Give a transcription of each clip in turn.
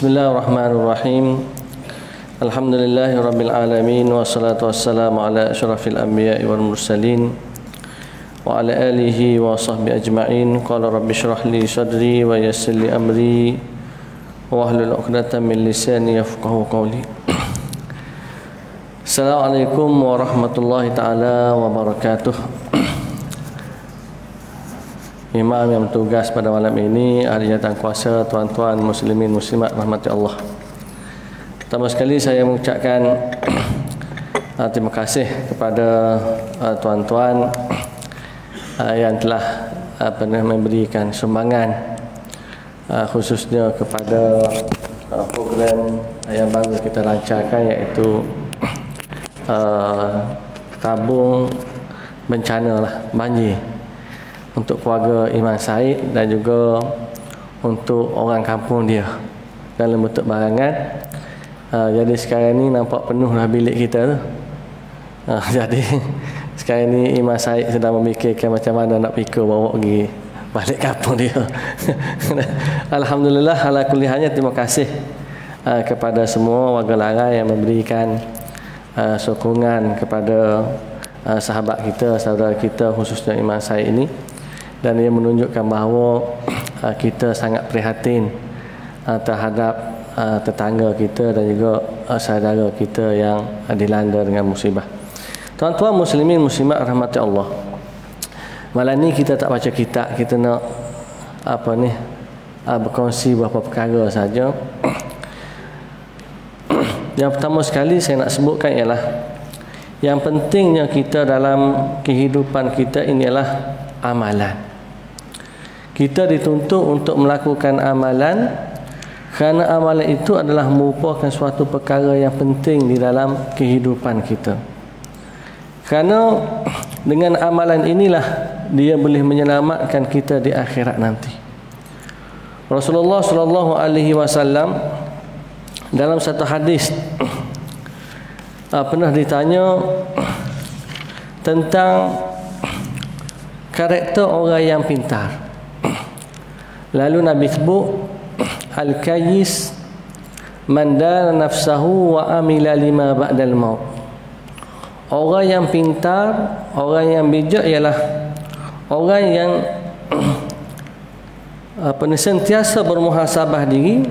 Bismillahirrahmanirrahim. Alhamdulillahirabbil alamin wassalatu wassalamu ala asyrafil anbiya'i wal mursalin wa ala alihi wa sahbihi ajma'in. Qala rabbi shrah li sadri wa yassir li amri wa hlul 'uqdatam min lisani yafqahu qawli. Assalamualaikum warahmatullahi taala wabarakatuh. Imam yang bertugas pada malam ini, ahli jawatan kuasa, tuan-tuan muslimin muslimat rahmati Allah. Pertama sekali saya mengucapkan terima kasih kepada tuan-tuan yang telah memberikan sumbangan, khususnya kepada program yang baru kita lancarkan, iaitu tabung bencana banjir untuk keluarga Imam Said dan juga untuk orang kampung dia dalam bentuk barangan. Jadi sekarang ni nampak penuh dah bilik kita tu. Jadi sekarang ni Imam Said sedang memikirkan macam mana nak pikir bawa pergi balik kampung dia. Alhamdulillah, ala kulli halnya terima kasih kepada semua warga Larai yang memberikan sokongan kepada sahabat kita, saudara kita, khususnya Imam Said ini. Dan ia menunjukkan bahawa kita sangat prihatin terhadap tetangga kita dan juga saudara kita yang dilanda dengan musibah. Tuan-tuan muslimin muslimat rahmati Allah, malam ni kita tak baca kitab, kita nak berkongsi beberapa perkara saja. Yang pertama sekali saya nak sebutkan ialah yang pentingnya kita dalam kehidupan kita ini ialah amalan. Kita dituntut untuk melakukan amalan kerana amalan itu adalah merupakan suatu perkara yang penting di dalam kehidupan kita. Kerana dengan amalan inilah dia boleh menyelamatkan kita di akhirat nanti. Rasulullah sallallahu alaihi wasallam dalam satu hadis pernah ditanya tentang karakter orang yang pintar. Lalu Nabi sebut, al-kayyis man dana nafsahu wa amila lima ba'dal maut. Orang yang pintar, orang yang bijak ialah orang yang sentiasa bermuhasabah diri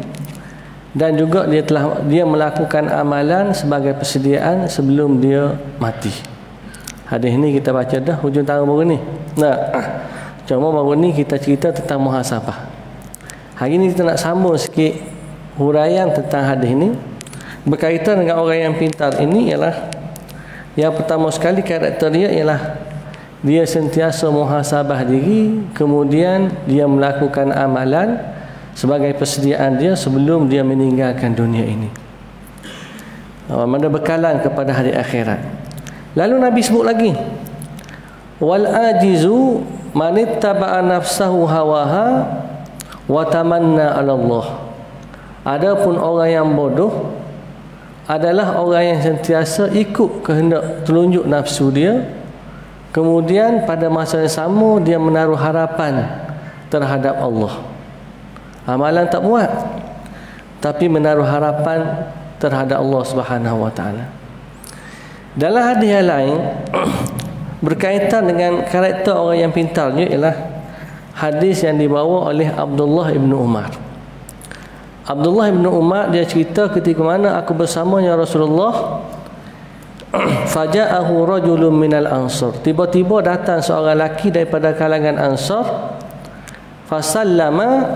dan juga dia melakukan amalan sebagai persediaan sebelum dia mati. Hadis ini kita baca dah hujung tahun baru ni. Cuma baru ni kita cerita tentang muhasabah. Hari ni kita nak sambung sikit huraian tentang hadis ini berkaitan dengan orang yang pintar ini. Ialah yang pertama sekali karakter dia ialah dia sentiasa muhasabah diri, kemudian dia melakukan amalan sebagai persediaan dia sebelum dia meninggalkan dunia ini. Mana bekalan kepada hari akhirat. Lalu Nabi sebut lagi, wal ajizu man ittaba'a nafsahu hawaha wa tamanna 'ala Allah. Adapun orang yang bodoh adalah orang yang sentiasa ikut kehendak telunjuk nafsu dia, kemudian pada masa yang sama dia menaruh harapan terhadap Allah. Amalan tak buat, tapi menaruh harapan terhadap Allah Subhanahu wa taala. Dalam hadis yang lain berkaitan dengan karakter orang yang pintarnya ialah hadis yang dibawa oleh Abdullah ibn Umar. Abdullah ibn Umar dia cerita ketika mana aku bersamanya Rasulullah, faja'ahu rajulun minal ansar. Tiba-tiba datang seorang lelaki daripada kalangan Ansar, fasallama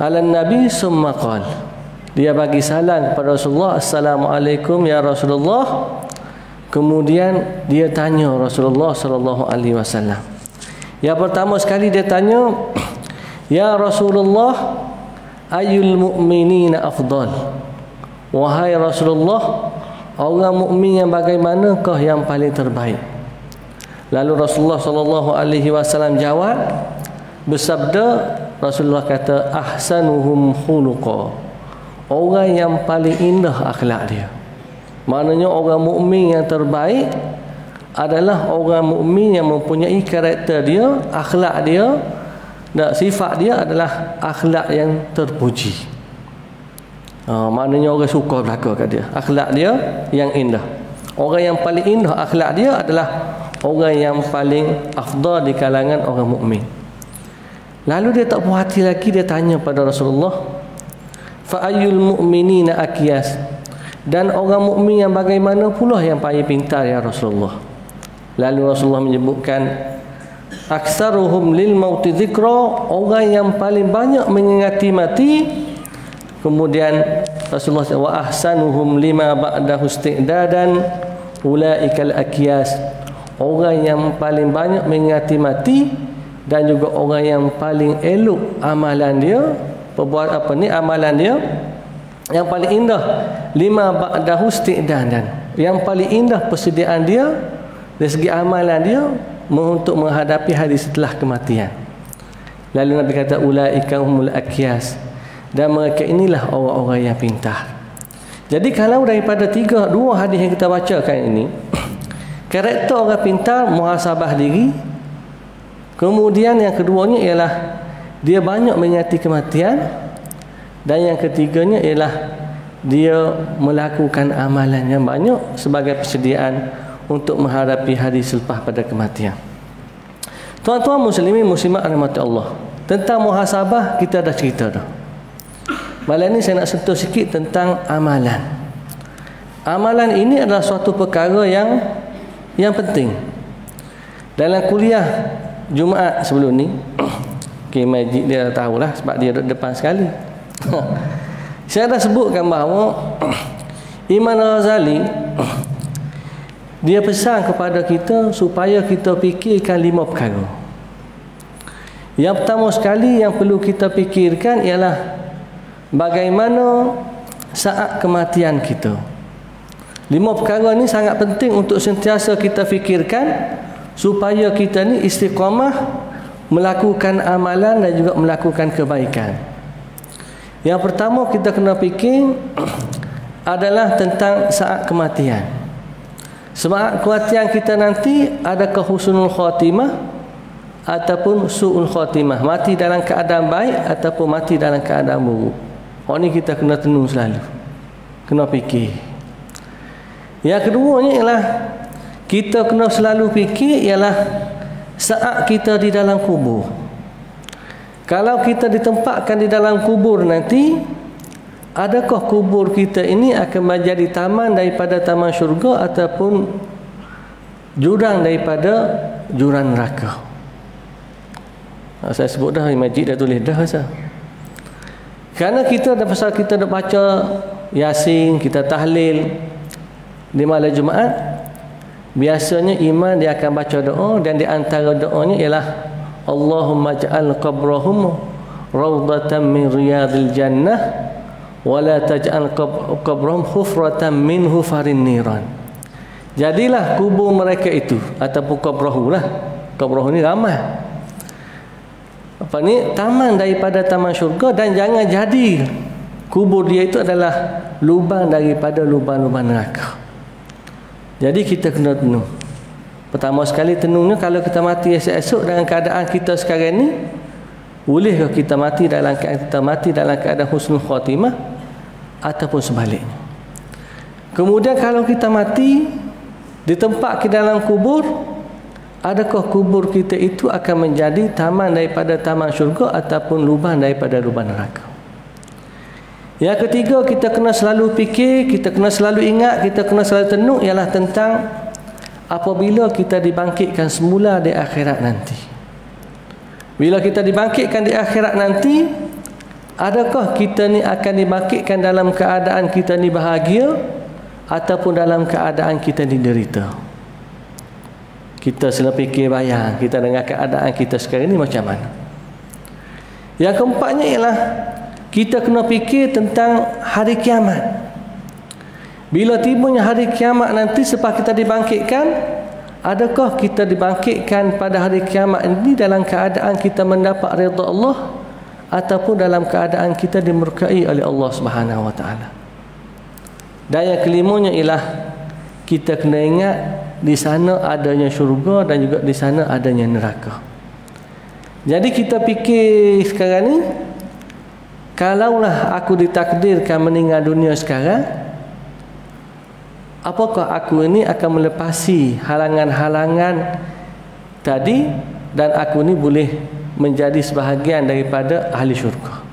ala nabi summa qala. Dia bagi salam kepada Rasulullah, assalamualaikum ya Rasulullah. Kemudian dia tanya Rasulullah sallallahu alaihi wasallam. Yang pertama sekali dia tanya, ya Rasulullah, ayul mu'minina afdal. Wahai Rasulullah, orang mukmin yang bagaimanakah yang paling terbaik? Lalu Rasulullah sallallahu alaihi wasallam jawab, bersabda, Rasulullah kata, ahsanuhum khuluqa. Orang yang paling indah akhlak dia. Maknanya orang mukmin yang terbaik adalah orang mukmin yang mempunyai karakter dia, akhlak dia, dan sifat dia adalah akhlak yang terpuji. Maknanya orang suka belaka kat dia. Akhlak dia yang indah. Orang yang paling indah akhlak dia adalah orang yang paling afdal di kalangan orang mukmin. Lalu dia tak puas hati lagi, dia tanya pada Rasulullah, fa ayyul mu'minina akyas, dan orang mukmin yang bagaimana pula yang paling pintar ya Rasulullah? Lalu Rasulullah menyebutkan, aksaruhum lil mauti dzikra, orang yang paling banyak mengingati mati. Kemudian Rasulullah SAW, wa ahsanuhum lima ba'dahu isti'dadan ulaikal akyas, orang yang paling banyak mengingati mati dan juga orang yang paling elok amalan dia, amalan dia yang paling indah, lima ba'dahu isti'dadan, yang paling indah persediaan dia dari segi amalan dia untuk menghadapi hari setelah kematian. Lalu Nabi kata, ulaika humul akyas, dan mereka inilah orang-orang yang pintar. Jadi kalau daripada dua hadis yang kita bacakan ini, karakter orang pintar muhasabah diri. Kemudian yang keduanya ialah dia banyak mengingati kematian, dan yang ketiganya ialah dia melakukan amalan yang banyak sebagai persediaan untuk menghadapi hari selepas pada kematian. Tuan-tuan muslimin muslimat rahmati Allah, tentang muhasabah kita dah cerita dah. Malam ni saya nak sentuh sikit tentang amalan. Amalan ini adalah suatu perkara yang penting. Dalam kuliah Jumaat sebelum ni, Majid dia dah tahulah sebab dia duduk depan sekali. Saya dah sebutkan bahawa Imam Ghazali dia pesan kepada kita supaya kita fikirkan 5 perkara. Yang pertama sekali yang perlu kita fikirkan ialah bagaimana saat kematian kita. 5 perkara ni sangat penting untuk sentiasa kita fikirkan supaya kita ni istiqamah melakukan amalan dan juga melakukan kebaikan. Yang pertama kita kena fikir adalah tentang saat kematian. Saat kematian kita nanti adakah husnul khatimah ataupun su'ul khatimah, mati dalam keadaan baik ataupun mati dalam keadaan buruk. Ni kita kena tenung selalu, kena fikir. Yang keduanya ialah kita kena selalu fikir ialah saat kita di dalam kubur. Kalau kita ditempatkan di dalam kubur nanti, adakah kubur kita ini akan menjadi taman daripada taman syurga ataupun jurang daripada jurang neraka? Saya sebut dah, Majid dah tulis dah asal. Kerana kita dah pasal kita dah baca Yasin, kita tahlil di malam Jumaat, biasanya imam dia akan baca doa, dan di antara doanya ialah Allahumma ja'al qabrahum rawdatan min riyadil jannah wa la taj'al qabrahum hufratan min hufarin niran. Jadilah kubur mereka itu ataupun qabrahu lah. Qabrahu ni ramai. Taman daripada taman syurga, dan jangan jadi kubur dia itu adalah lubang daripada lubang-lubang neraka. Jadi kita kena tenung. Pertama sekali tenungnya, kalau kita mati esok-esok dalam keadaan kita sekarang ni, bolehkah kita mati dalam keadaan husnul khatimah ataupun sebaliknya? Kemudian kalau kita mati di tempat ke dalam kubur, adakah kubur kita itu akan menjadi taman daripada taman syurga ataupun lubang daripada lubang neraka? Yang ketiga, kita kena selalu fikir, kita kena selalu ingat, kita kena selalu tenung ialah tentang apabila kita dibangkitkan semula di akhirat nanti. Bila kita dibangkitkan di akhirat nanti, adakah kita ni akan dibangkitkan dalam keadaan kita ni bahagia ataupun dalam keadaan kita ni derita? Kita selalu fikir bayang kita dengan keadaan kita sekarang ni macam mana. Yang keempatnya ialah kita kena fikir tentang hari kiamat. Bila tibanya hari kiamat nanti selepas kita dibangkitkan, adakah kita dibangkitkan pada hari kiamat ini dalam keadaan kita mendapat redha Allah ataupun dalam keadaan kita dimurkai oleh Allah Subhanahu wa taala? Dan yang kelimanya ialah kita kena ingat di sana adanya syurga dan juga di sana adanya neraka. Jadi kita fikir sekarang ni, kalaulah aku ditakdirkan meninggal dunia sekarang, apakah aku ini akan melepasi halangan-halangan tadi dan aku ni boleh menjadi sebahagian daripada ahli syurga.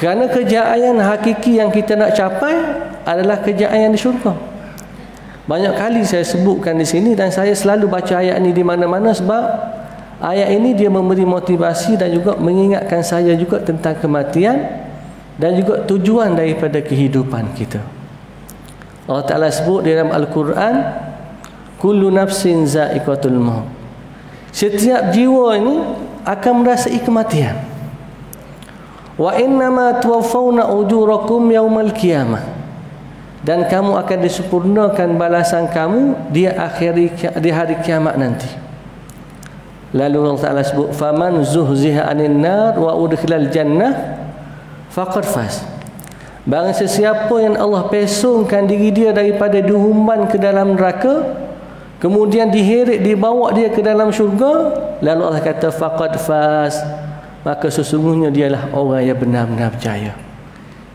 Kerana kejayaan hakiki yang kita nak capai adalah kejayaan di syurga. Banyak kali saya sebutkan di sini dan saya selalu baca ayat ini di mana-mana sebab ayat ini dia memberi motivasi dan juga mengingatkan saya juga tentang kematian dan juga tujuan daripada kehidupan kita. Allah Ta'ala sebut di dalam Al-Quran, kullu nafsin za'iqatul maut. Setiap jiwa ini akan merasai kematian. Wa innama tuwaffawna ujurakum yaumal qiyamah. Dan kamu akan disempurnakan balasan kamu di hari kiamat nanti. Lalu Allah Ta'ala sebut, faman zuhziha 'anil nar wa udkhilal jannah faqad faz. Barang sesiapa yang Allah pesongkan diri dia daripada dihumban ke dalam neraka, kemudian diheret dibawa dia ke dalam syurga, lalu Allah kata faqad faz, maka sesungguhnya dialah orang yang benar-benar berjaya.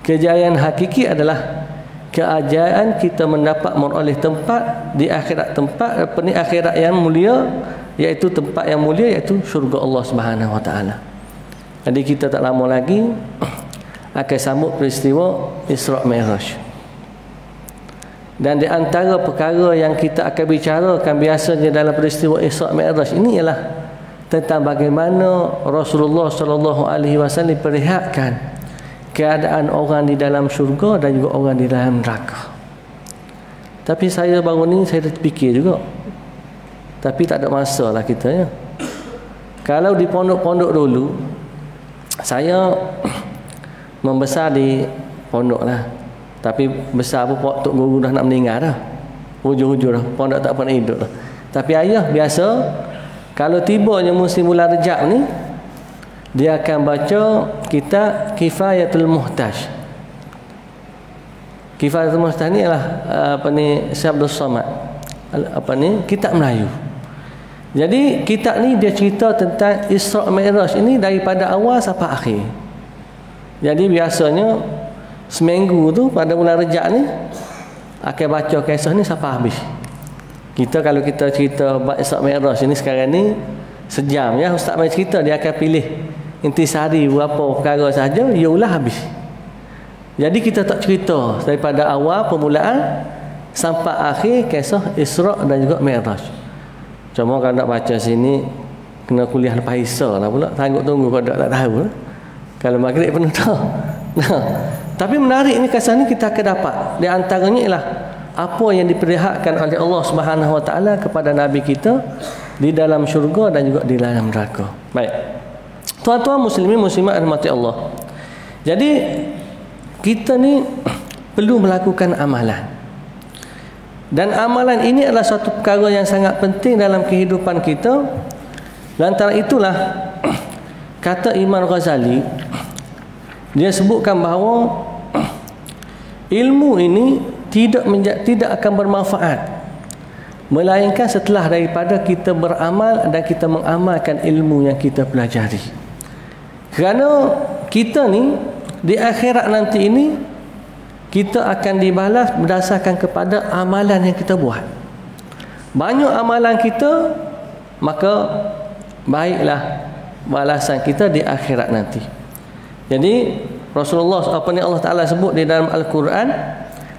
Kejayaan hakiki adalah keajaiban kita mendapat meroleh tempat di akhirat, tempat akhirat yang mulia, iaitu tempat yang mulia, iaitu syurga Allah Subhanahu Wa Taala. Jadi kita tak lama lagi akan sambut peristiwa Isra' Mi'raj. Dan di antara perkara yang kita akan bicarakan biasanya dalam peristiwa Isra' Mi'raj ini ialah tentang bagaimana Rasulullah SAW perlihatkan keadaan orang di dalam syurga dan juga orang di dalam neraka. Tapi saya baru ni saya terfikir juga. Tapi tak ada masa lah kita ya. Kalau di pondok-pondok dulu, saya membesar di pondok lah. Tapi besar pun Tok Guru dah nak meninggal dah. Hujung-hujung dah. Pondok tak pernah hidup dah. Tapi ayah biasa kalau tibanya musim bulan Rejab ni, dia akan baca kitab Kifayatul Muhtaj. Kifayatul Muhtaj ni ialah Syabdus Samad. Kitab Melayu. Jadi kitab ni dia cerita tentang Isra' Mi'raj ini daripada awal sampai akhir. Jadi biasanya seminggu tu pada bulan Rejab ni akan baca kisah ni sampai habis. Kita kalau kita cerita Isra' Mi'raj ini sekarang ni sejam ya, ustaz main cerita dia akan pilih intisari berapa perkara saja, ia ulah habis. Jadi kita tak cerita daripada awal permulaan sampai akhir kisah Isra' dan juga Mi'raj. Cuma kalau nak baca sini kena kuliah lepas Isya lah pula, sanggup tunggu kalau tak tahu lah. Kalau maghrib pun tahu. Tapi menariknya kisah ni kita akan dapat di antaranya ialah apa yang diperlihatkan oleh Allah Subhanahu Wa Taala kepada Nabi kita di dalam syurga dan juga di dalam neraka. Baik. Tuan-tuan muslimin muslimat rahmati Allah. Jadi kita ni perlu melakukan amalan. Dan amalan ini adalah satu perkara yang sangat penting dalam kehidupan kita. Lantaran itulah kata Imam Ghazali, dia sebutkan bahawa ilmu ini tidak akan bermanfaat melainkan setelah daripada kita beramal dan kita mengamalkan ilmu yang kita pelajari. Kerana kita ni di akhirat nanti ini kita akan dibalas berdasarkan kepada amalan yang kita buat. Banyak amalan kita, maka baiklah balasan kita di akhirat nanti. Jadi Rasulullah Allah Ta'ala sebut di dalam Al-Quran,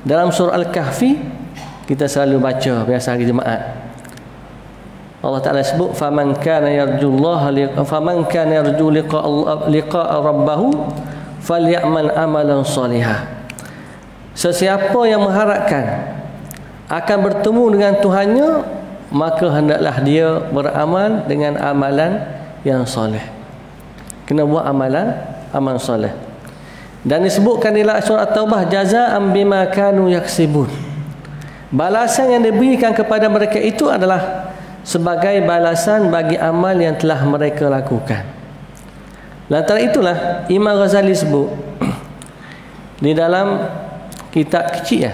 dalam surah Al-Kahfi, kita selalu baca biasa hari Jumaat. Allah Ta'ala sebut, faman kana yarju liqa'a rabbahu falyamal amalan salihah. Sesiapa yang mengharapkan akan bertemu dengan Tuhannya, maka hendaklah dia beramal dengan amalan yang soleh. Kena buat amal soleh. Dan disebutkan di dalam surah At-Taubah, jazaa'an bima kanu yaksibun. Balasan yang diberikan kepada mereka itu adalah sebagai balasan bagi amal yang telah mereka lakukan. Lantaran itulah Imam Ghazali sebut di dalam kitab kecil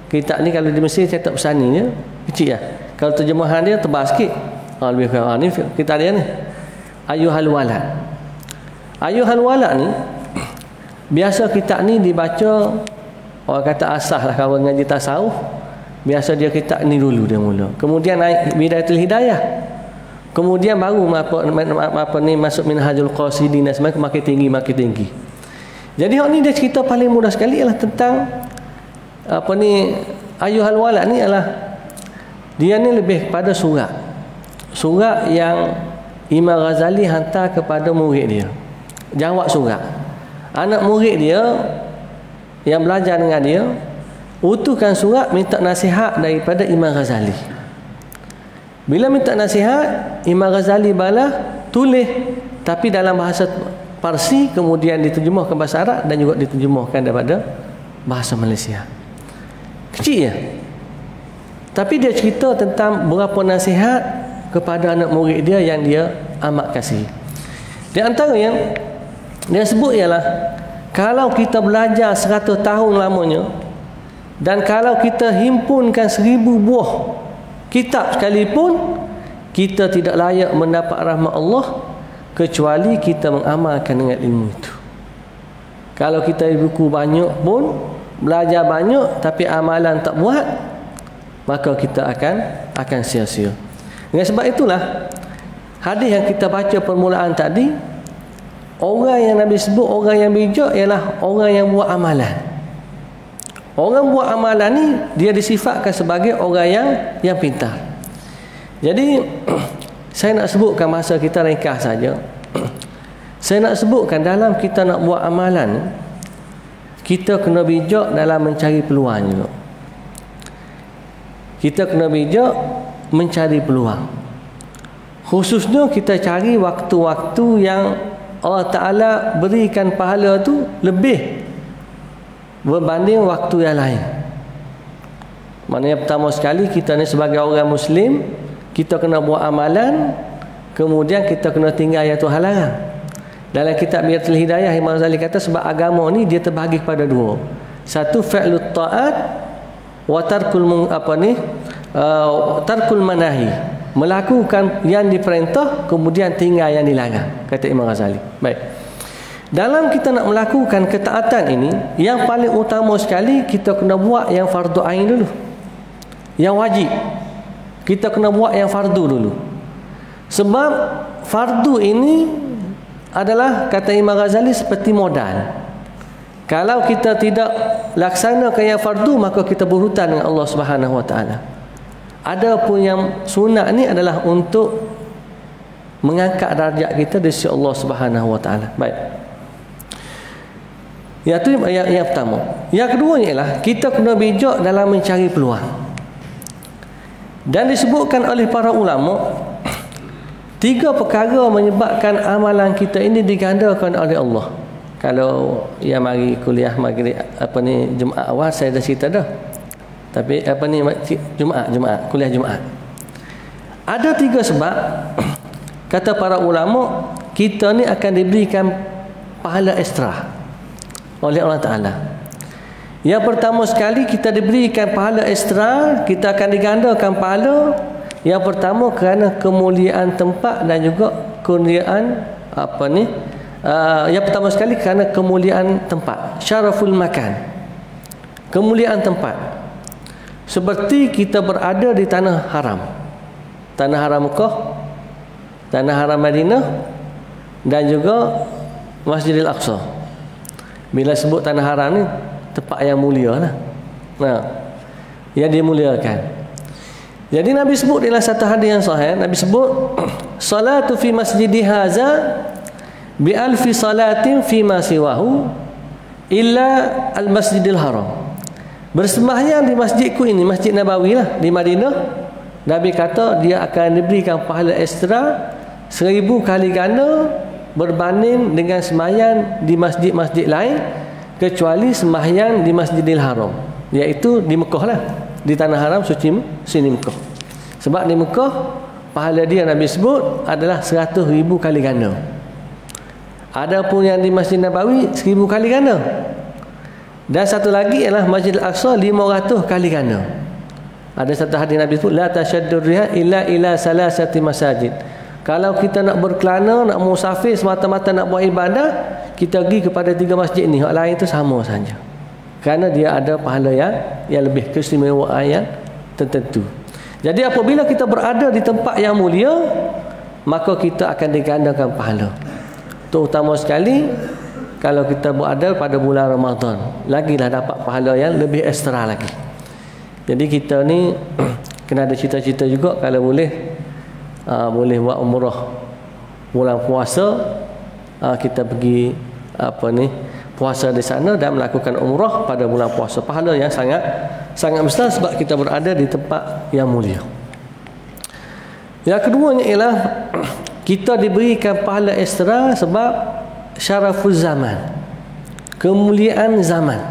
kitab ni kalau di Mesir cetak besani je, kecil kalau terjemahan dia tebal sikit. Lebih kurang ni kitab dia ni, Ayyuhal walad, Ayuhal wala ni biasa kitab ni dibaca, orang kata asas lah kawan ngaji tasawuf, biasa dia kitab ni dulu dia mula, kemudian naik Bidayatul Hidayah, kemudian baru apa ni masuk Minhajul Qasidin, semakin makin tinggi. Jadi hak ni dia cerita paling mudah sekali ialah tentang apa ni Ayuhal wala ni ialah dia ni lebih kepada surat yang Imam Ghazali hantar kepada murid dia, jawab surat. Anak murid dia yang belajar dengan dia utuhkan surat minta nasihat daripada Imam Ghazali. Bila minta nasihat, Imam Ghazali balas tulis tapi dalam bahasa Parsi, kemudian diterjemahkan bahasa Arab dan juga diterjemahkan daripada bahasa Malaysia. Kecil ya, tapi dia cerita tentang berapa nasihat kepada anak murid dia yang dia amat kasih. Di antara yang dia sebut ialah, kalau kita belajar 100 tahun lamanya dan kalau kita himpunkan 1000 buah kitab sekalipun, kita tidak layak mendapat rahmat Allah kecuali kita mengamalkan dengan ilmu itu. Kalau kita buku banyak pun, belajar banyak tapi amalan tak buat, maka kita akan sia-sia. Dengan sebab itulah hadis yang kita baca permulaan tadi, orang yang Nabi sebut orang yang bijak ialah orang yang buat amalan. Orang buat amalan ni dia disifatkan sebagai orang yang pintar. Jadi saya nak sebutkan, masa kita ringkas saja. Saya nak sebutkan dalam kita nak buat amalan, kita kena bijak dalam mencari peluang juga. Kita kena bijak mencari peluang. Khususnya kita cari waktu-waktu yang Allah Ta'ala berikan pahala tu lebih berbanding waktu yang lain. Maknanya pertama sekali, kita ni sebagai orang Muslim, kita kena buat amalan, kemudian kita kena tinggal yang Tuhan larang. Dalam kitab Bidayatul Hidayah, Imam Ghazali kata sebab agama ni dia terbahagi kepada dua. Satu, fi'lut ta'at wa tarkul manahi, melakukan yang diperintah kemudian tinggal yang dilarang, kata Imam Ghazali. Baik, dalam kita nak melakukan ketaatan ini, yang paling utama sekali kita kena buat yang fardu ain dulu, yang wajib. Kita kena buat yang fardu dulu, sebab fardu ini adalah, kata Imam Ghazali, seperti modal. Kalau kita tidak laksanakan yang fardu, maka kita berhutang dengan Allah Subhanahu Wa Taala. Adapun yang sunat ni adalah untuk mengangkat darjat kita dari sisi Allah Subhanahu Wa Taala. Baik, itu yang pertama. Yang kedua ialah kita kena bijak dalam mencari peluang. Dan disebutkan oleh para ulama, 3 perkara menyebabkan amalan kita ini digandakan oleh Allah. Kalau yang mari kuliah maghrib Jumaat awal saya dah cerita dah. Tapi Jumaat kuliah Jumaat. Ada 3 sebab kata para ulama kita ni akan diberikan pahala ekstra oleh Allah Ta'ala. Yang pertama sekali, kita diberikan pahala ekstra, kita akan digandakan pahala. Yang pertama kerana kemuliaan tempat dan juga kemuliaan yang pertama sekali kerana kemuliaan tempat, syaraful makan, kemuliaan tempat. Seperti kita berada di tanah haram, tanah haram Mekah, tanah haram Madinah dan juga Masjidil Aqsa. Bila sebut tanah haram ni, tempat yang mulia lah, yang dimuliakan. Jadi Nabi sebut dalam satu hadis yang sahih, Nabi sebut salatu fi masjidi haza bi alfi salatin fi ma siwahu illa al masjidil haram. Bersembahyang di masjidku ini, Masjid Nabawi lah di Madinah, Nabi kata dia akan diberikan pahala ekstra 1000 kali ganda berbanding dengan sembahyang di masjid-masjid lain, kecuali sembahyang di Masjidil Haram, iaitu di Mekah lah, di tanah haram suci sini Mekah. Sebab di Mekah pahala dia Nabi sebut adalah 100,000 kali ganda. Adapun yang di Masjid Nabawi 1000 kali ganda. Dan satu lagi ialah Masjid Al-Aqsa 500 kali ganda. Ada satu hadis Nabi sebut la tasyaddur riha illa ila salasati masajid. Kalau kita nak berkelana, nak musafir semata-mata nak buat ibadah, kita pergi kepada 3 masjid ni, hak lain tu sama saja. Kerana dia ada pahala yang lebih, keistimewaan yang tertentu. Jadi apabila kita berada di tempat yang mulia, maka kita akan digandakan pahala. Terutama sekali kalau kita berada pada bulan Ramadan, lagilah dapat pahala yang lebih ekstra lagi. Jadi kita ni kena ada cita-cita juga, kalau boleh boleh buat umrah bulan puasa, kita pergi puasa di sana dan melakukan umrah pada bulan puasa. Pahala yang sangat besar sebab kita berada di tempat yang mulia. Yang keduanya ialah kita diberikan pahala ekstra sebab syarafuz zaman, kemuliaan zaman.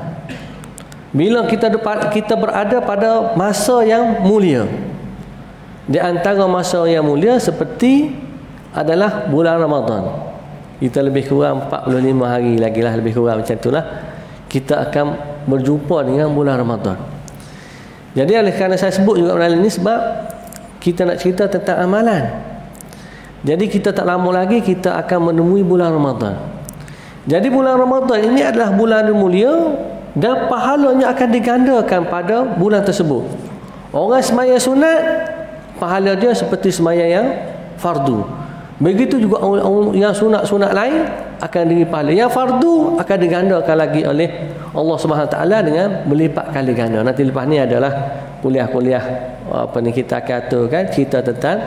Bila kita berada pada masa yang mulia, di antara masa yang mulia seperti adalah bulan Ramadan. Kita lebih kurang 45 hari lagi lah, lebih kurang macam itulah, kita akan berjumpa dengan bulan Ramadan. Jadi oleh kerana saya sebut juga dalam ini sebab kita nak cerita tentang amalan. Jadi kita tak lama lagi kita akan menemui bulan Ramadan. Jadi bulan Ramadan ini adalah bulan yang mulia dan pahalanya akan digandakan pada bulan tersebut. Orang sembahyang sunat, pahala dia seperti sembahyang yang fardu. Begitu juga yang sunat-sunat lain akan diberi pahala. Yang fardu akan digandakan lagi oleh Allah Subhanahu Taala dengan berlipat kali ganda. Nanti lepas ni adalah kuliah-kuliah kita akan aturkan cerita tentang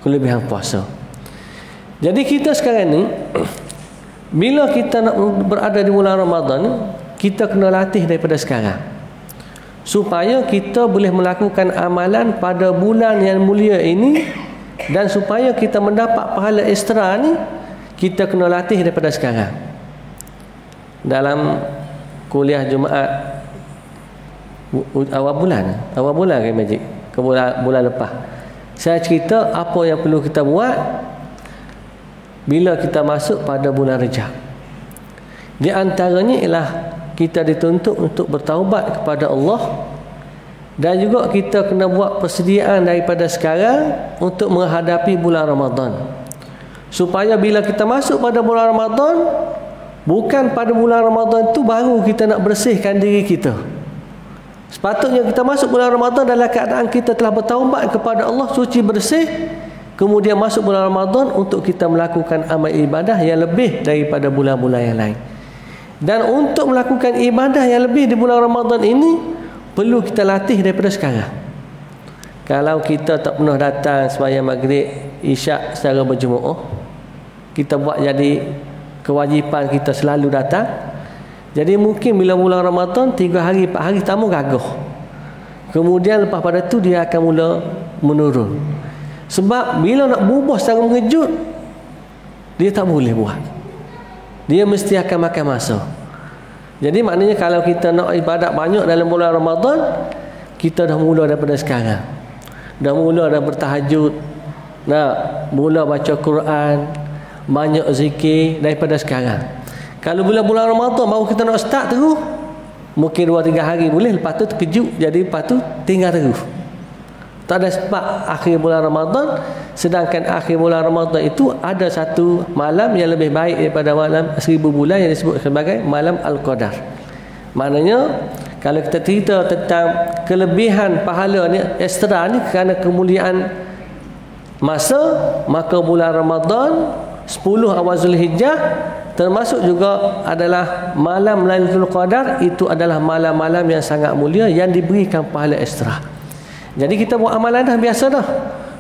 kelebihan puasa. Jadi kita sekarang ni bila kita nak berada di bulan Ramadan, kita kena latih daripada sekarang supaya kita boleh melakukan amalan pada bulan yang mulia ini, dan supaya kita mendapat pahala ekstra ni, kita kena latih daripada sekarang. Dalam kuliah Jumaat awal bulan kan Majid, ke bulan lepas, saya cerita apa yang perlu kita buat bila kita masuk pada bulan Rejab. Di antaranya ialah kita dituntut untuk bertaubat kepada Allah, dan juga kita kena buat persediaan daripada sekarang untuk menghadapi bulan Ramadan, supaya bila kita masuk pada bulan Ramadan, bukan pada bulan Ramadan tu baru kita nak bersihkan diri kita. Sepatutnya kita masuk bulan Ramadan dalam keadaan kita telah bertaubat kepada Allah, suci bersih, kemudian masuk bulan Ramadan untuk kita melakukan amal ibadah yang lebih daripada bulan-bulan yang lain. Dan untuk melakukan ibadah yang lebih di bulan Ramadan ini, perlu kita latih daripada sekarang. Kalau kita tak pernah datang sembahyang maghrib, isyak secara berjemaah, kita buat jadi kewajipan kita selalu datang. Jadi mungkin bila bulan Ramadan 3 hari 4 hari tamu gagah, kemudian lepas pada tu dia akan mula menurun. Sebab bila nak berubah secara mengejut, dia tak boleh buat, dia mesti akan makan masa. Jadi maknanya kalau kita nak ibadat banyak dalam bulan Ramadan, kita dah mula daripada sekarang. Dah mula dah bertahajud, nak mula baca Quran, banyak zikir daripada sekarang. Kalau bila bulan Ramadan baru kita nak start terus, mungkin 2-3 hari boleh, lepas tu terkejut, jadi lepas tu tinggal terus. Tak ada sebab akhir bulan Ramadan. Sedangkan akhir bulan Ramadan itu ada satu malam yang lebih baik daripada malam 1000 bulan yang disebut sebagai malam Al-Qadar. Maknanya kalau kita cerita tentang kelebihan pahala ni, ekstra ni kerana kemuliaan masa, maka bulan Ramadan 10 awal Zulhijjah termasuk juga adalah malam Lailatul Qadar. Itu adalah malam-malam yang sangat mulia yang diberikan pahala ekstra. Jadi kita buat amalan dah biasa dah,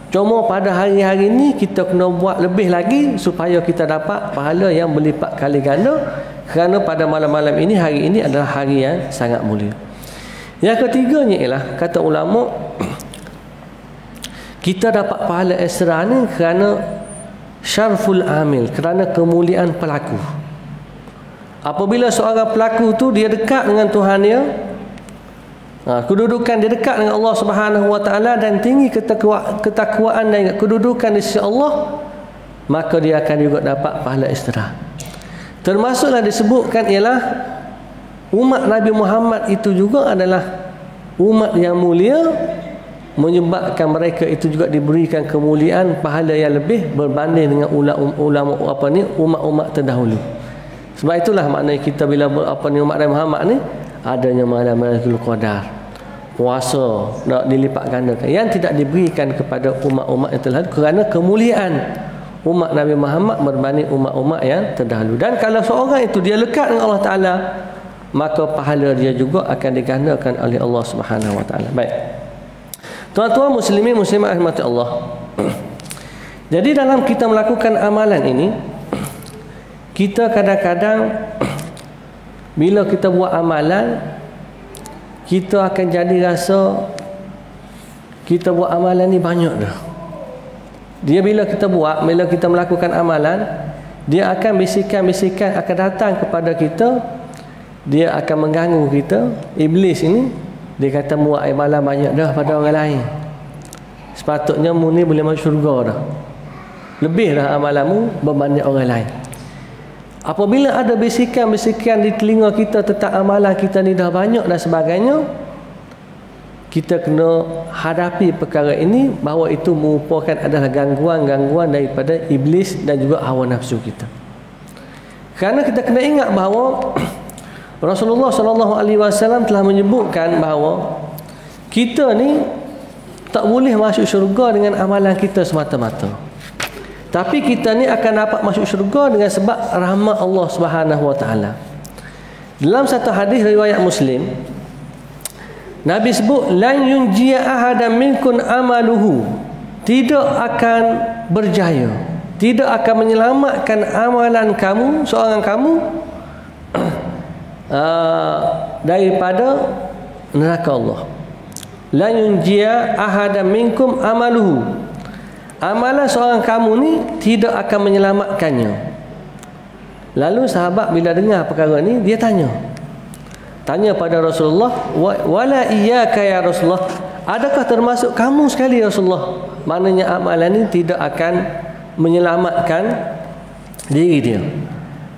cuma pada hari-hari ni kita kena buat lebih lagi supaya kita dapat pahala yang berlipat kali ganda, kerana pada malam-malam ini, hari ini adalah hari yang sangat mulia. Yang ketiganya ialah, kata ulama, kita dapat pahala ekstra ni kerana syarful amil, kerana kemuliaan pelaku. Apabila seorang pelaku tu dia dekat dengan Tuhan dia, kedudukan dia dekat dengan Allah Subhanahu Wa Taala dan tinggi ketakwaan dan kedudukan di sisi Allah, maka dia akan juga dapat pahala ekstra. Termasuklah disebutkan ialah umat Nabi Muhammad itu juga adalah umat yang mulia menyebabkan mereka itu juga diberikan kemuliaan pahala yang lebih berbanding dengan ulama umat-umat terdahulu. Sebab itulah maknanya kita bila umat Nabi Muhammad ni adanya malam Lailatul Qadar, puasa nak dilipat gandakan yang tidak diberikan kepada umat-umat yang terdahulu kerana kemuliaan umat Nabi Muhammad berbanding umat-umat yang terdahulu. Dan kalau seorang itu dia lekat dengan Allah Ta'ala, maka pahala dia juga akan digandakan oleh Allah Subhanahu Wa Ta'ala. Baik, tuan-tuan muslimin muslimat rahmati Allah. Jadi dalam kita melakukan amalan ini, kita kadang-kadang bila kita buat amalan, kita akan jadi rasa kita buat amalan ni banyak dah. Dia bila kita melakukan amalan, dia akan bisikan-bisikan akan datang kepada kita, dia akan mengganggu kita. Iblis ini dia kata buat amalan banyak dah pada orang lain, sepatutnya mu ni boleh masuk syurga dah, lebih dah amalanmu berbanding orang lain. Apabila ada bisikan-bisikan di telinga kita tentang amalan kita ni dah banyak dan sebagainya, kita kena hadapi perkara ini bahawa itu merupakan adalah gangguan-gangguan daripada iblis dan juga hawa nafsu kita. Kerana kita kena ingat bahawa Rasulullah SAW telah menyebutkan bahawa kita ni tak boleh masuk syurga dengan amalan kita semata-mata, tapi kita ni akan dapat masuk syurga dengan sebab rahmat Allah Subhanahu Wa Taala. Dalam satu hadis riwayat Muslim, Nabi sebut lan yunjiya ahadan minkum amaluhu, tidak akan berjaya, tidak akan menyelamatkan amalan kamu, seorang kamu daripada neraka Allah. Lan yunjiya ahadan minkum amaluhu, amalan seorang kamu ni tidak akan menyelamatkannya. Lalu sahabat bila dengar perkara ni, dia tanya pada Rasulullah, wala iyyaka ya Rasulullah, adakah termasuk kamu sekali ya Rasulullah? Maknanya amalan ni tidak akan menyelamatkan diri dia.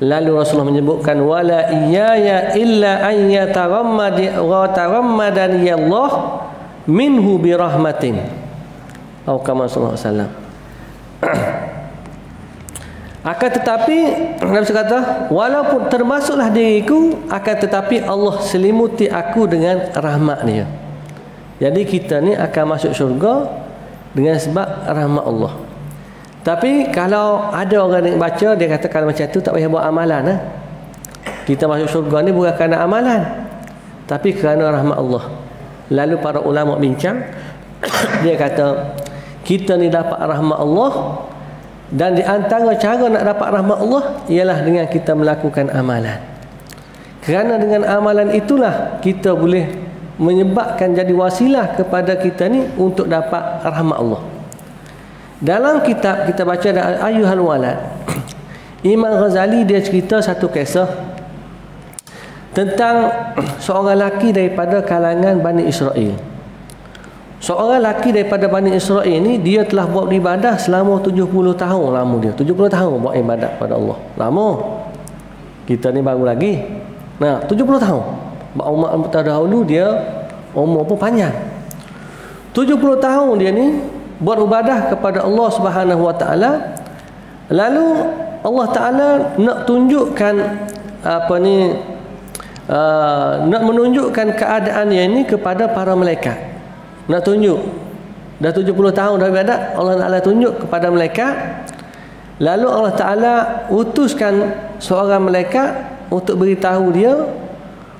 Lalu Rasulullah menyebutkan, wala iyaya illa an yatarammadani Allah minhu birahmatin, atau kama sallallahu alaihi wasallam. Akan tetapi Nabi kata, walaupun termasuklah diriku, akan tetapi Allah selimuti aku dengan rahmat dia. Jadi kita ni akan masuk syurga dengan sebab rahmat Allah. Tapi kalau ada orang yang baca, dia kata kalau macam tu tak payah buat amalan. Kita masuk syurga ni bukan kerana amalan, tapi kerana rahmat Allah. Lalu para ulama bincang, dia kata kita ni dapat rahmat Allah, dan di antara cara nak dapat rahmat Allah ialah dengan kita melakukan amalan. Kerana dengan amalan itulah kita boleh menyebabkan jadi wasilah kepada kita ni untuk dapat rahmat Allah. Dalam kitab kita baca Ayyuhal Walad, Imam Ghazali dia cerita satu kisah tentang seorang lelaki daripada kalangan Bani Israel. Seorang lelaki daripada Bani Israel ni, dia telah buat ibadah selama 70 tahun lama dia. 70 tahun buat ibadat pada Allah. Lama. Kita ni baru lagi. Nah, 70 tahun. Umat terdahulu dia umur pun panjang. 70 tahun dia ni buat ibadah kepada Allah Subhanahu Wa Taala. Lalu Allah Taala nak tunjukkan nak menunjukkan keadaan dia ini kepada para malaikat. Nak tunjuk dah 70 tahun dah ibadat, Allah Taala tunjuk kepada malaikat. Lalu Allah Taala utuskan seorang malaikat untuk beritahu dia,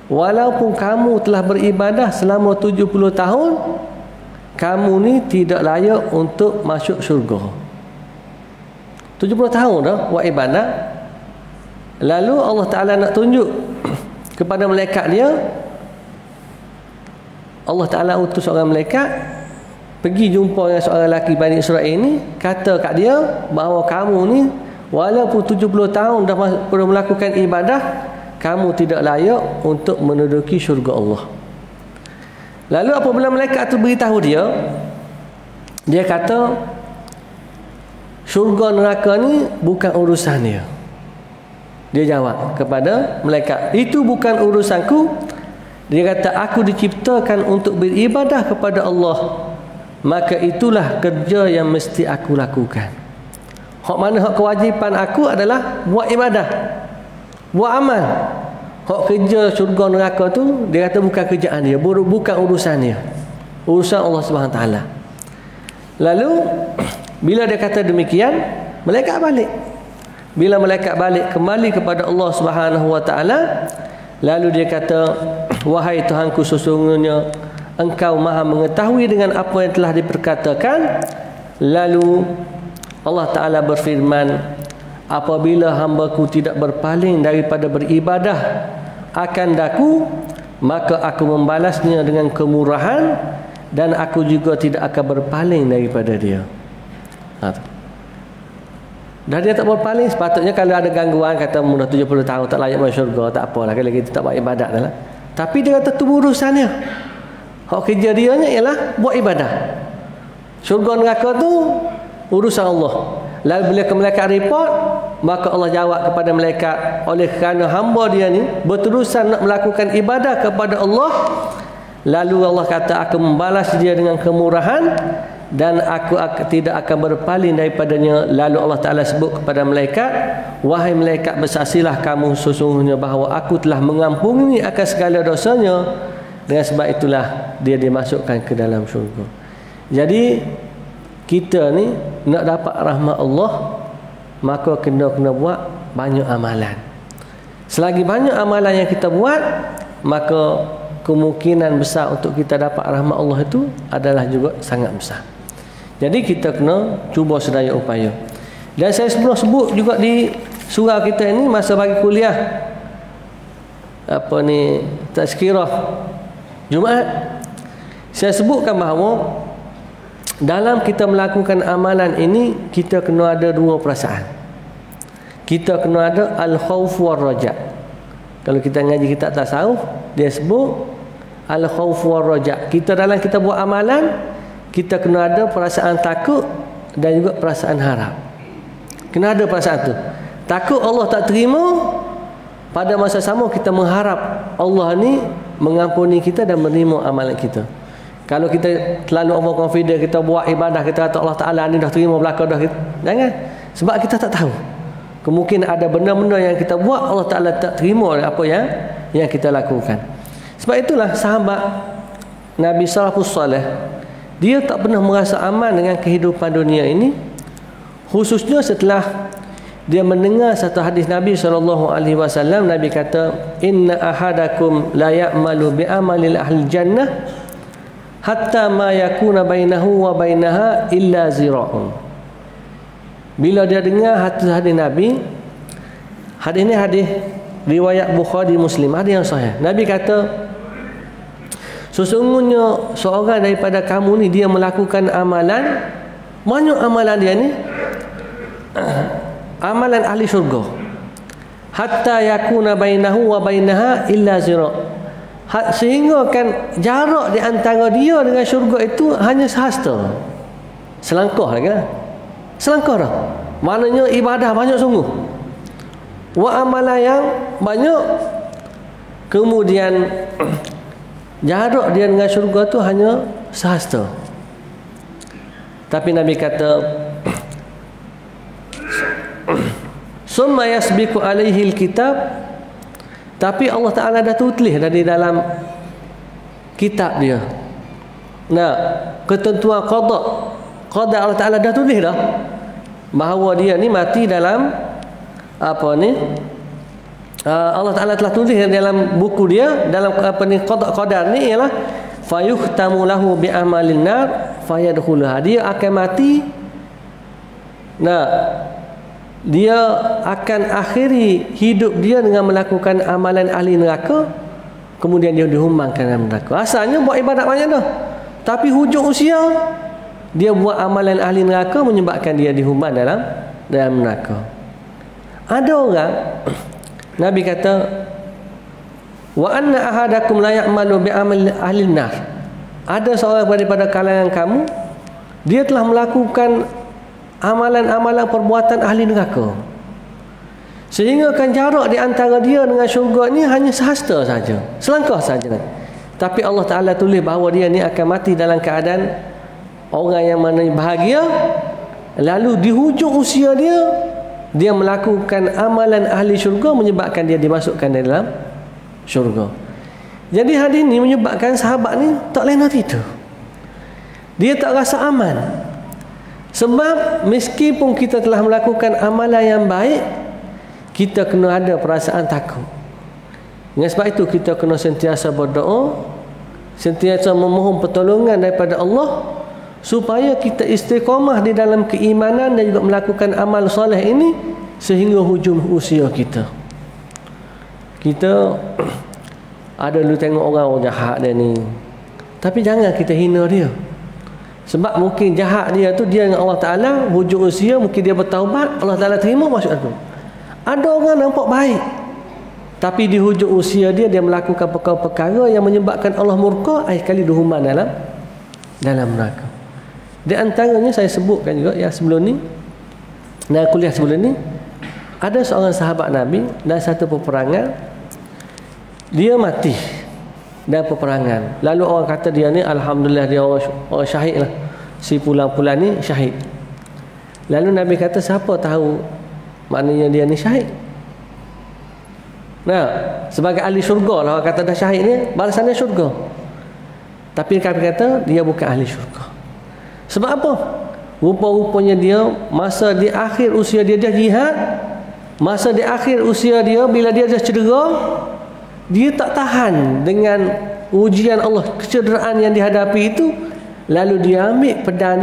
walaupun kamu telah beribadah selama 70 tahun, kamu ni tidak layak untuk masuk syurga. 70 tahun dah buat ibadah. Lalu Allah Taala nak tunjuk kepada malaikat dia, Allah Ta'ala utus seorang malaikat pergi jumpa dengan seorang lelaki Bani Israel ni, kata kat dia bahawa kamu ni walaupun 70 tahun dah melakukan ibadah, kamu tidak layak untuk menduduki syurga Allah. Lalu apabila malaikat tu beritahu dia, dia kata syurga neraka ni bukan urusan dia. Dia jawab kepada malaikat, itu bukan urusanku. Dia kata, aku diciptakan untuk beribadah kepada Allah, maka itulah kerja yang mesti aku lakukan. Hak mana hak kewajipan aku adalah buat ibadah, buat amal. Hak kerja syurga neraka tu dia kata bukan kerjaan dia, bukan urusan dia, urusan Allah Subhanahu Wa Taala. Lalu bila dia kata demikian, malaikat balik. Bila malaikat balik kembali kepada Allah Subhanahu Wa Taala, lalu dia kata, wahai Tuhanku, sesungguhnya Engkau Maha mengetahui dengan apa yang telah diperkatakan. Lalu Allah Ta'ala berfirman, apabila hamba-Ku tidak berpaling daripada beribadah akan Daku, maka Aku membalasnya dengan kemurahan, dan Aku juga tidak akan berpaling daripada dia. Dan dia tak berpaling. Sepatutnya kalau ada gangguan, kata mudah 70 tahun tak layak masuk syurga, tak apalah, kalau kita tak buat ibadat dah lah. Tapi dia kata tu urusannya. Hak kerja dia ialah buat ibadah. Syurga neraka tu urusan Allah. Lalu bila ke malaikat report, maka Allah jawab kepada malaikat, oleh kerana hamba dia ni berterusan nak melakukan ibadah kepada Allah, lalu Allah kata aku membalas dia dengan kemurahan, dan aku tidak akan berpaling daripadanya. Lalu Allah Ta'ala sebut kepada malaikat, wahai malaikat, bersaksilah kamu sesungguhnya bahawa aku telah mengampuni akan segala dosanya. Dengan sebab itulah dia dimasukkan ke dalam syurga. Jadi kita ni nak dapat rahmat Allah, maka kena buat banyak amalan. Selagi banyak amalan yang kita buat, maka kemungkinan besar untuk kita dapat rahmat Allah itu adalah juga sangat besar. Jadi kita kena cuba sedaya upaya. Dan saya sebelum sebut juga di surau kita ini masa bagi kuliah tazkirah Jumaat, saya sebutkan bahawa dalam kita melakukan amalan ini, kita kena ada dua perasaan. Kita kena ada al-khawf war raja. Kalau kita ngaji kitab tasawuf, dia sebut al-khawf war raja. Kita dalam kita buat amalan, kita kena ada perasaan takut dan juga perasaan harap. Kena ada perasaan tu. Takut Allah tak terima, pada masa sama kita mengharap Allah ni mengampuni kita dan menerima amalan kita. Kalau kita terlalu overconfident, kita buat ibadah, kita kata Allah Ta'ala ni dah terima belakang dah, jangan. Sebab kita tak tahu, kemungkinan ada benda-benda yang kita buat Allah Ta'ala tak terima apa yang kita lakukan. Sebab itulah sahabat Nabi Salafus Salih, dia tak pernah merasa aman dengan kehidupan dunia ini, khususnya setelah dia mendengar satu hadis Nabi SAW. Nabi kata, inna ahadakum la ya'malu bi amalil ahli jannah hatta ma yakuna bainahu wa bainaha illa zira'un. Bila dia dengar hadis Nabi, hadis ini hadis riwayat Bukhari Muslim, hadis yang sahih. Nabi kata, sesungguhnya seorang daripada kamu ni, dia melakukan amalan, banyak amalan dia ni amalan ahli syurga, hatta yakuna bainahu wa bainaha illa zira', sehingga kan jarak di antara dia dengan syurga itu hanya sehasta. Selangkah lagi lah, selangkah dah. Maknanya ibadah banyak sungguh, wa amalan yang banyak, kemudian jarak dia dengan syurga tu hanya sehasta. Tapi Nabi kata, summa yasbiqu alaihi alkitab, tapi Allah Ta'ala dah tulis dari dalam kitab dia. Nah, ketentuan qada Allah Ta'ala dah tulis dah bahawa dia ni mati dalam Allah Ta'ala telah tulis dalam buku dia, dalam qadar ni ialah fayuhtamu lahu bi amalin nar fayadkhulaha. Dia akan mati, nah, dia akan akhiri hidup dia dengan melakukan amalan ahli neraka, kemudian dia dihumangkan dalam neraka. Asalnya buat ibadat banyak dah, tapi hujung usia dia buat amalan ahli neraka menyebabkan dia dihumang dalam neraka. Ada orang, Nabi kata, wa anna ahadakum la ya'malu bi amali ahli nar. Ada seorang daripada kalangan kamu, dia telah melakukan amalan-amalan perbuatan ahli neraka, sehingga kan jarak di antara dia dengan syurga ni hanya sehasta saja, selangkah saja. Tapi Allah Ta'ala tulis bahawa dia ni akan mati dalam keadaan orang yang mana bahagia, lalu di hujung usia dia melakukan amalan ahli syurga menyebabkan dia dimasukkan dalam syurga. Jadi hadis ni menyebabkan sahabat ni tak lain hati tu. Dia tak rasa aman. Sebab meskipun kita telah melakukan amalan yang baik, kita kena ada perasaan takut. Dengan sebab itu kita kena sentiasa berdoa, sentiasa memohon pertolongan daripada Allah supaya kita istiqamah di dalam keimanan dan juga melakukan amal soleh ini sehingga hujung usia kita. Kita ada dulu tengok orang jahat dia ni, tapi jangan kita hina dia. Sebab mungkin jahat dia tu dia dengan Allah Ta'ala, hujung usia mungkin dia bertaubat, Allah Ta'ala terima masuk syurga. Ada orang nampak baik, tapi di hujung usia dia melakukan perkara-perkara yang menyebabkan Allah murka, akhir kali dihuman dalam neraka. Di antaranya saya sebutkan juga yang sebelum ni, dalam kuliah sebelum ni, ada seorang sahabat Nabi dan satu peperangan, dia mati dalam peperangan. Lalu orang kata dia ni alhamdulillah dia orang syahid lah, si pulang-pulang ni syahid. Lalu Nabi kata siapa tahu maknanya dia ni syahid. Nah, sebagai ahli syurga lah orang kata dah syahid ni, balasannya syurga. Tapi kami kata dia bukan ahli syurga. Sebab apa? Rupa-rupanya dia masa di akhir usia dia jihad, masa di akhir usia dia bila dia dah cedera, dia tak tahan dengan ujian Allah, kecederaan yang dihadapi itu, lalu dia ambil pedang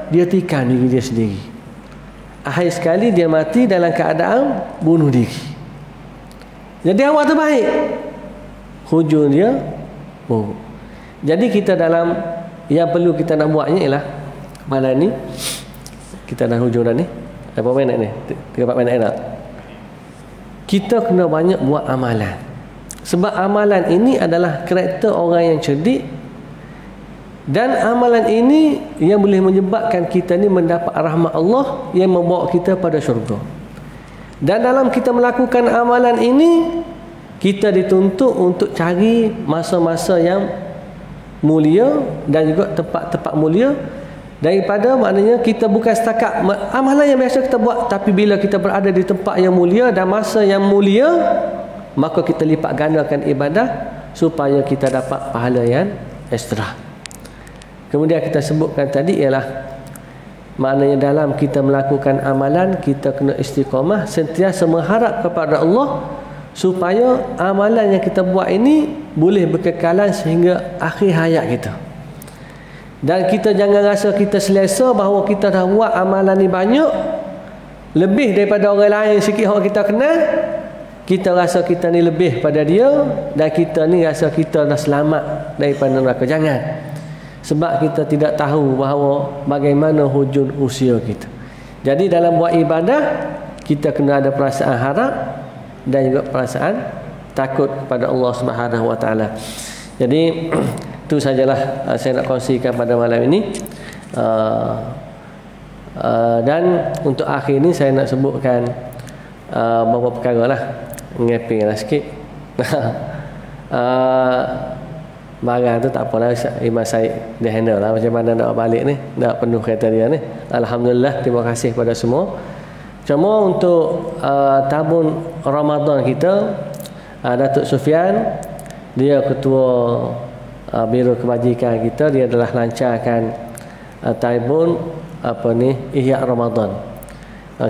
dia tikam diri dia sendiri. Akhir sekali dia mati dalam keadaan bunuh diri. Jadi awal tu baik, hujung dia buruk. Jadi kita dalam yang perlu kita nak buatnya ialah malam ni kita dah hujung dah ni. Berapa minit ni? 3-4 minit nak. Kita kena banyak buat amalan. Sebab amalan ini adalah karakter orang yang cerdik, dan amalan ini yang boleh menyebabkan kita ni mendapat rahmat Allah yang membawa kita pada syurga. Dan dalam kita melakukan amalan ini, kita dituntut untuk cari masa-masa yang mulia dan juga tempat-tempat mulia, daripada maknanya kita bukan setakat amalan yang biasa kita buat, tapi bila kita berada di tempat yang mulia dan masa yang mulia, maka kita lipat gandakan ibadah supaya kita dapat pahala yang ekstra. Kemudian kita sebutkan tadi ialah maknanya dalam kita melakukan amalan, kita kena istiqamah, sentiasa mengharap kepada Allah supaya amalan yang kita buat ini boleh berkekalan sehingga akhir hayat kita. Dan kita jangan rasa kita selesa bahawa kita dah buat amalan ni banyak, lebih daripada orang lain sikit orang kita kenal, kita rasa kita ni lebih pada dia, dan kita ni rasa kita dah selamat daripada neraka. Jangan. Sebab kita tidak tahu bahawa bagaimana hujung usia kita. Jadi dalam buat ibadah, kita kena ada perasaan harap dan juga perasaan takut pada Allah Subhanahu Wa Taala. Jadi itu sajalah saya nak kongsikan pada malam ini. Dan untuk akhir ini saya nak sebutkan beberapa perkara lah, ngeping lah sikit. Barang tu tak apalah, Imam Syed dia handle lah macam mana nak balik ni, nak penuh kereta dia ni. Alhamdulillah, terima kasih pada semua. Cuma untuk tabung Ramadan kita, Datuk Sufian, dia ketua Biro Kebajikan kita, dia adalah lancarkan tabung Ihya Ramadan.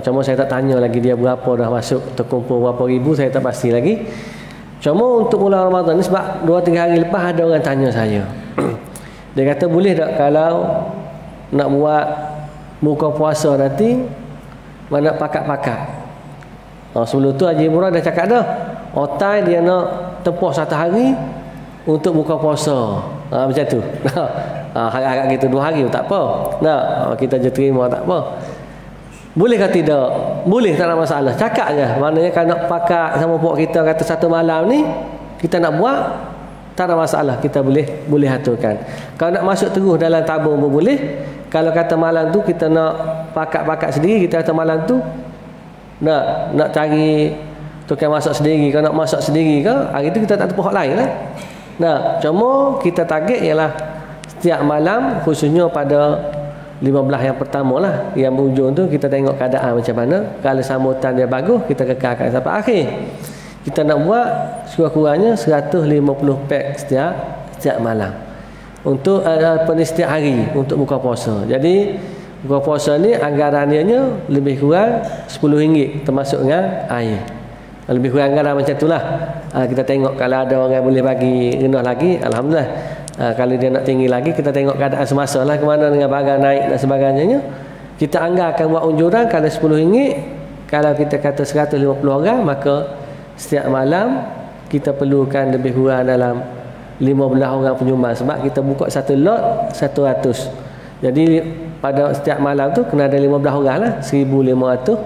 Cuma saya tak tanya lagi dia berapa dah masuk, terkumpul berapa ribu, saya tak pasti lagi. Cuma untuk bulan Ramadan ni, sebab 2-3 hari lepas ada orang tanya saya. Dia kata boleh tak kalau nak buat buka puasa nanti mana pakat-pakat. Sebelum tu Haji Murad dah cakap dah, otai dia nak tempoh 1 hari untuk buka puasa. Macam tu. Harap-harap kita 2 hari tak apa. Kita je terima tak apa. Boleh ke tidak? Boleh, tak ada masalah. Cakap je. Maknanya kalau nak pakat sama puak kita kata 1 malam ni kita nak buat, tak ada masalah. Kita boleh aturkan. Kalau nak masuk terus dalam tabung pun boleh. Kalau kata malam tu kita nak pakat-pakat sendiri, kita kata malam tu nak cari tukang masak sendiri. Kalau nak masak sendiri ke, hari tu kita tak tempoh lain lah. Cuma kita target ialah setiap malam, khususnya pada 15 yang pertama lah, yang berhujung tu kita tengok keadaan macam mana. Kalau sambutan dia bagus, kita kekalkan sampai akhir. Kita nak buat sekurang-kurangnya 150 pack setiap malam untuk setiap hari untuk buka puasa. Jadi buka puasa ni anggarannya lebih kurang RM10 termasuk dengan air. Lebih kurang anggaran macam itulah. Kita tengok kalau ada orang boleh bagi rendah lagi, alhamdulillah. Kalau dia nak tinggi lagi, kita tengok keadaan semasa lah, ke mana dengan barang naik dan sebagainya. Kita anggarkan buat unjuran kalau RM10. Kalau kita kata 150 orang, maka setiap malam kita perlukan lebih kurang dalam 15 orang penyumbang, sebab kita buka satu lot 100. Jadi pada setiap malam tu kena ada 15 orang lah, RM1,500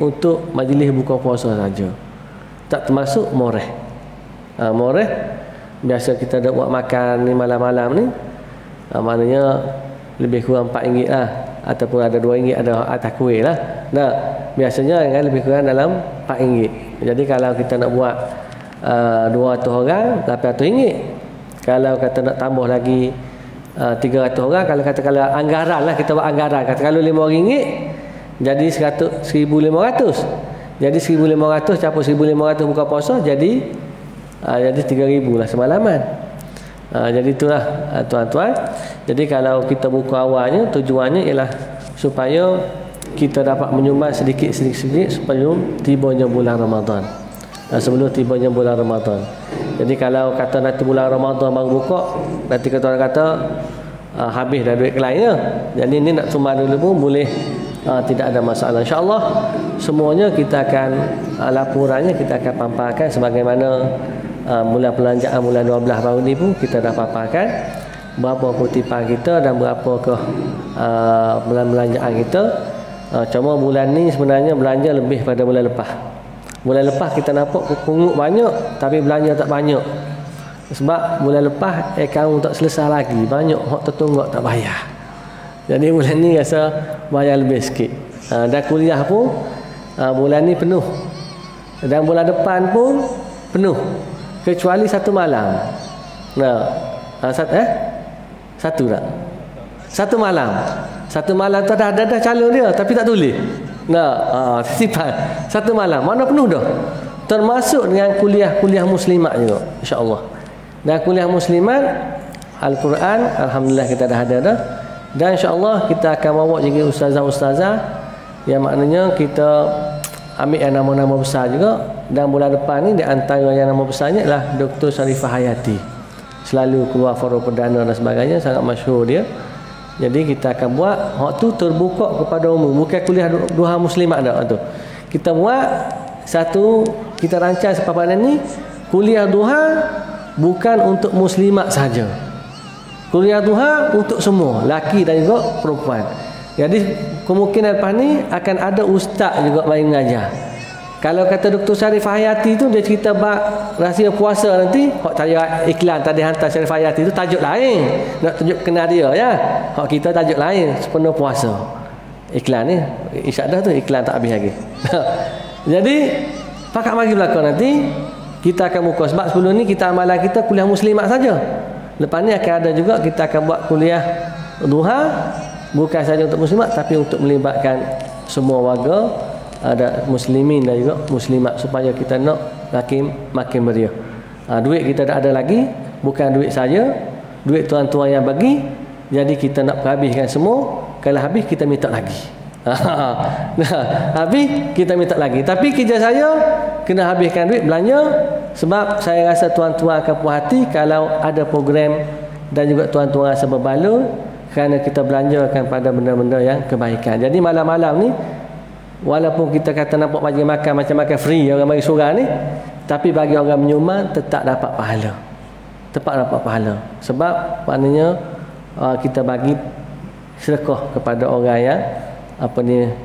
untuk majlis buka puasa saja. Tak termasuk moreh. Moreh biasa kita dah buat makan ni malam-malam ni, maknanya lebih kurang RM4 lah, ataupun ada RM2, ada atas kuih lah. Nah, biasanya kan lebih kurang dalam RM4. Jadi kalau kita nak buat 200 orang, RM800. Kalau kata nak tambah lagi 300 orang, kalau anggaran lah, kita buat anggaran, kata kalau RM5 jadi 1,500. Jadi 1,500 campur 1,500 buka puasa, jadi 3,000 lah semalaman. Jadi itulah tuan-tuan. Jadi kalau kita buka awalnya, tujuannya ialah supaya kita dapat menyumbang sedikit-sedikit sebelum tibanya bulan Ramadan. Sebelum tibanya bulan Ramadan. Jadi kalau kata nanti bulan Ramadan baru buka, nanti kata orang kata habis dah duit lainnya. Jadi ini nak sumbang dulu pun boleh, tidak ada masalah. InsyaAllah semuanya kita akan laporannya kita akan paparkan sebagaimana bulan pelanjaan bulan 12 baru ni pun kita dah paparkan berapa kutipan kita dan berapa ke bulan belanjaan kita. Cuma bulan ni sebenarnya belanja lebih pada bulan lepas. Bulan lepas kita nampak pungut banyak tapi belanja tak banyak. Sebab bulan lepas akaun tak selesai lagi, banyak hak tertunggak tak bayar. Jadi bulan ni rasa bayar lebih sikit. Dan kuliah pun bulan ni penuh. Dan bulan depan pun penuh. Kecuali satu malam. Satu tak? Satu malam. Satu malam tu dah calon dia tapi tak tulis. Titipan. Satu malam. Mana penuh dah? Termasuk dengan kuliah muslimat juga, insya-Allah. Dan kuliah muslimat Al-Quran alhamdulillah kita dah ada dah. Dan insya-Allah kita akan bawa juga ustazah-ustazah yang maknanya kita ambil yang nama-nama besar juga. Dan bulan depan ni di antara yang nama besarnya adalah Dr. Sharifah Hayati. Selalu keluar forum perdana dan sebagainya, sangat masyhur dia. Jadi kita akan buat hak tu terbuka kepada umum, bukan kuliah duha muslimat dah tu. Kita buat satu, kita rancang sepapan ni kuliah duha bukan untuk muslimat saja. Kuliah duha untuk semua, laki dan juga perempuan. Jadi kemungkinan lepas ni akan ada ustaz juga main mengajar. Kalau kata Dr. Sharifah Hayati tu dia cerita bab rahsia puasa nanti, hak tanya iklan tadi hantar Sharifah Hayati tu tajuk lain. Nak tunjuk kenal dia ya. Hak kita tajuk lain, sepenuh puasa. Iklan ni insya-Allah tu iklan tak habis lagi. Jadi pakat mari belakang nanti kita akan buka, sebab sebelum ni kita amalan kita kuliah muslimat saja. Lepas ni akan ada juga kita akan buat kuliah duha bukan saja untuk muslimat tapi untuk melibatkan semua warga, ada muslimin dan juga muslimat, supaya kita nak makin meriah. Duit kita dah ada lagi, bukan duit saya, duit tuan-tuan yang bagi. Jadi kita nak habiskan semua. Kalau habis kita minta lagi. Habis kita minta lagi. Tapi kerja saya kena habiskan duit belanja, sebab saya rasa tuan-tuan akan puas hati kalau ada program dan juga tuan-tuan rasa berbaloi kerana kita belanjakan pada benda-benda yang kebaikan. Jadi malam-malam ni walaupun kita kata nampak bagi makan macam makan free orang bagi surang ni, tapi bagi orang menyumbang tetap dapat pahala. Tetap dapat pahala. Sebab maknanya kita bagi sedekah kepada orang yang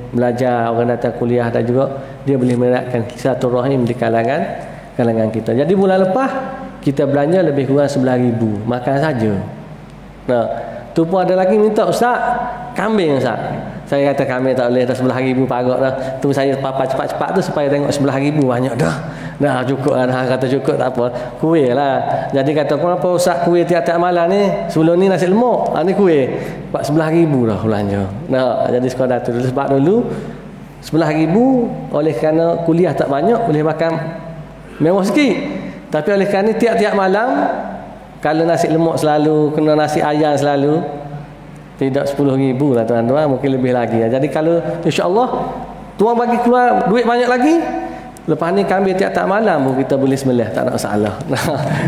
belajar, orang datang kuliah, dan juga dia boleh menerakkan silaturahim di kalangan kita. Jadi bulan lepas kita belanja lebih kurang 11,000 makan saja. Tu pun ada lagi minta, ustaz, kambing ustaz. Saya kata kambing tak boleh dah, 11,000 parok dah. Tu saya papa cepat-cepat tu supaya tengok 11,000 banyak dah. Nah cukup lah, kata cukup tak apa. Kuih lah. Jadi kata kenapa usah kuih tiap-tiap malam ni? Sebelum ni nasi lemak, ni kuih 11,000 dah belanja. Nah, jadi sekadar tu sebab dulu 11,000 oleh kerana kuliah tak banyak boleh makan mewah sikit. Tapi oleh kerana tiap-tiap malam kalau nasi lemak selalu, kena nasi ayam selalu, tidak 10,000 lah tuan-tuan, mungkin lebih lagi. Jadi kalau insya-Allah tuan bagi keluar duit banyak lagi, lepas ni kami tiap-tiap malam pun kita boleh sembelih, tak ada masalah.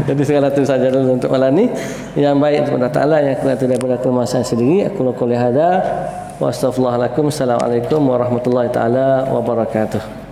Jadi segala tu saja dulu untuk malam ni. Yang baik kepada Taala, yang kurang daripada kemasan sendiri. Aku qul hadza wa astaghfirullahalazim. Assalamualaikum warahmatullahi taala wabarakatuh.